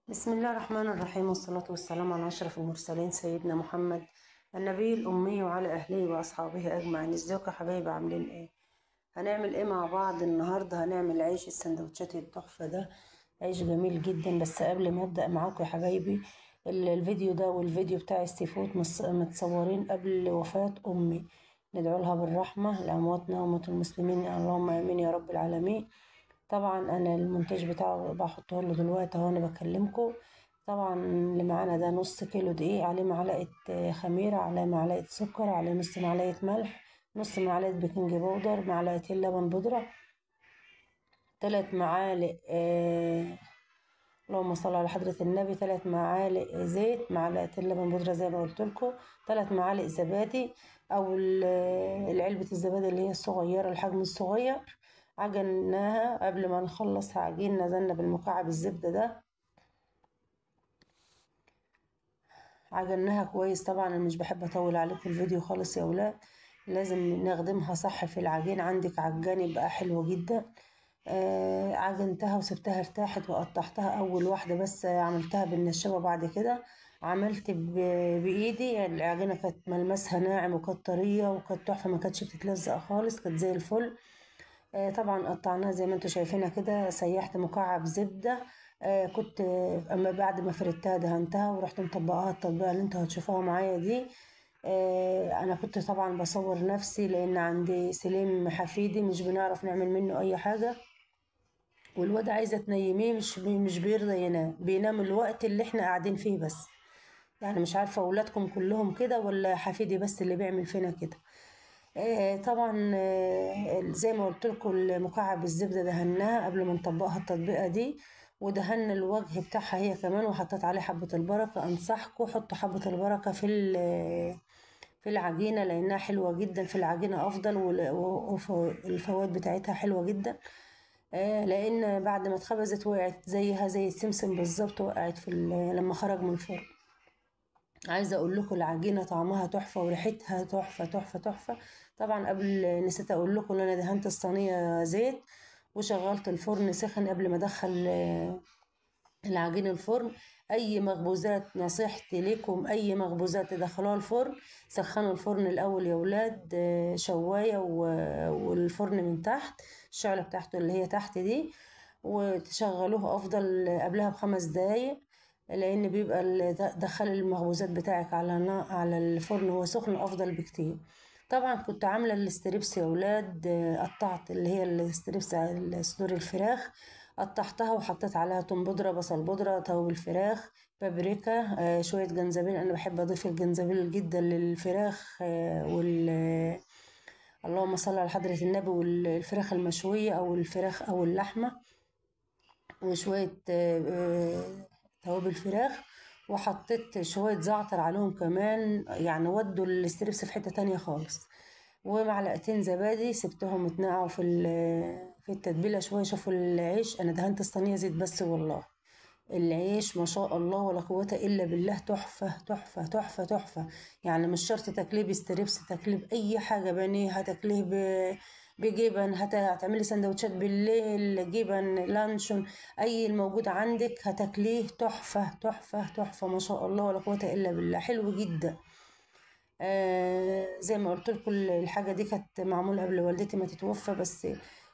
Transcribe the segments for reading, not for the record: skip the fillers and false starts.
بسم الله الرحمن الرحيم، والصلاة والسلام على أشرف المرسلين سيدنا محمد النبي الأمي وعلى أهله وأصحابه أجمعين. ازيكم يا حبايبي؟ عاملين ايه؟ هنعمل ايه مع بعض النهاردة؟ هنعمل عيش السندوتشات التحفة ده، عيش جميل جدا. بس قبل ما أبدأ معاكم يا حبايبي، الفيديو ده والفيديو بتاع السيفود متصورين قبل وفاة أمي. ندعو لها بالرحمة لأمواتنا وأموات المسلمين، اللهم آمين يا رب العالمين. طبعا انا المونتاج بتاعه بحطه له دلوقتي اهو انا بكلمكم. طبعا اللي معانا ده نص كيلو دقيق، عليه معلقه خميره، عليه معلقه سكر، عليه نص معلقه ملح، نص معلقه بيكنج باودر، معلقتين لبن بودره، 3 معالق اللهم صل على حضرة النبي، 3 معالق زيت، معلقتين لبن بودرة زي ما قلت لكم، 3 معالق زبادي او العلبة الزبادي اللي هي الصغيرة، الحجم الصغير. عجناها قبل ما نخلص عجين، نزلنا بالمكعب الزبدة ده، عجناها كويس. طبعا انا مش بحب اطول عليكم الفيديو خالص يا ولاد، لازم نخدمها صح في العجين. عندك عجان يبقى حلو جدا. عجنتها وسبتها ارتاحت وقطعتها اول واحدة، بس عملتها بالنشابة. بعد كده عملت بايدي. العجينة كانت ملمسها ناعم وكانت طرية وكانت تحفة، ما كانتش بتتلزق خالص، كانت زي الفل. طبعا قطعناها زي ما انتوا شايفينها كده. سيحت مكعب زبدة. كنت اما بعد ما فردتها دهنتها ورحت مطبقاها التطبيقة اللي انتوا هتشوفوها معايا دي. انا كنت طبعا بصور نفسي لان عندي سليم حفيدي مش بنعرف نعمل منه اي حاجة، والواد عايزة تنيميه مش بيرضى ينام، بينام الوقت اللي احنا قاعدين فيه بس. يعني مش عارفة اولادكم كلهم كده ولا حفيدي بس اللي بيعمل فينا كده. طبعا زي ما قلت لكم مكعب الزبدة دهناها قبل ما نطبقها التطبيقة دي، ودهنا الوجه بتاعها هي كمان، وحطيت عليه حبة البركة. انصحكم حطوا حبة البركة في العجينة لانها حلوة جدا، في العجينة افضل، والفوائد بتاعتها حلوة جدا. لان بعد ما اتخبزت وقعت زيها زي السمسم بالظبط، وقعت لما خرج من الفرن. عايزه اقول لكم العجينه طعمها تحفه وريحتها تحفه تحفه تحفه. طبعا قبل نسيت اقول لكم ان انا دهنت الصينيه زيت وشغلت الفرن سخن قبل ما ادخل العجين الفرن. اي مخبوزات، نصيحتي لكم اي مخبوزات تدخلوها الفرن، سخنوا الفرن الاول يا ولاد، شوايه والفرن من تحت، الشعله بتاعته اللي هي تحت دي، وتشغلوه افضل قبلها ب5 دقايق، لان بيبقى دخل المخبوزات بتاعك على الفرن وهو سخن افضل بكتير. طبعا كنت عامله الاستريبس يا ولاد. قطعت اللي هي الاستريبس صدور الفراخ، قطعتها وحطيت عليها توم بودرة، بصل بودرة، توابل فراخ، بابريكا، شوية جنزبيل. أنا بحب أضيف الجنزبيل جدا للفراخ اللهم صل على حضرة النبي، والفراخ المشوية أو الفراخ أو اللحمة، وشوية توابل فراخ، وحطيت شوية زعتر عليهم كمان، يعني ودوا الستريبس في حتة تانية خالص. ومعلقتين زبادي سبتهم يتنقعوا في التتبيلة شوية. شوفوا العيش، أنا دهنت الصينية زيت بس والله. العيش ما شاء الله ولا قوة إلا بالله، تحفة تحفة تحفة تحفة. يعني مش شرط تكليب ستريبس، تكليب أي حاجة، بانيه هتكليه بجبن، هتعملي سندوتشات بالليل، جبن لانشون، أي الموجود عندك هتاكليه تحفة تحفة تحفة، ما شاء الله ولا قوة إلا بالله، حلو جدا. زي ما قلت لكم الحاجة دي كانت معمولة قبل والدتي ما تتوفى، بس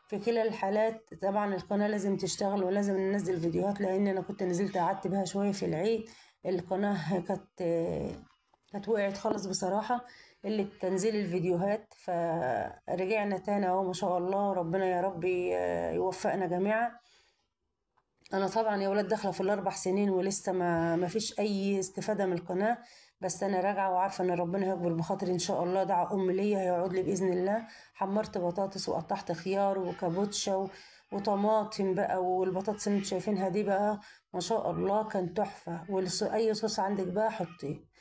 في كلا الحالات طبعا القناة لازم تشتغل ولازم ننزل فيديوهات، لان انا كنت نزلت قعدت بيها شوية في العيد. القناة كانت وقعت خالص بصراحة اللي تنزيل الفيديوهات، فرجعنا تاني اهو ما شاء الله. ربنا يا رب يوفقنا جميعا. انا طبعا يا ولاد داخله في ال4 سنين ولسه ما فيش اي استفاده من القناه، بس انا راجعه وعارفه ان ربنا هيكبر بخاطري ان شاء الله. دعا ليا هيقعد لي باذن الله. حمرت بطاطس وقطعت خيار وكابوتشا وطماطم بقى، والبطاطس اللي انتوا شايفينها دي بقى ما شاء الله كان تحفه. واي صوص عندك بقى حطيه.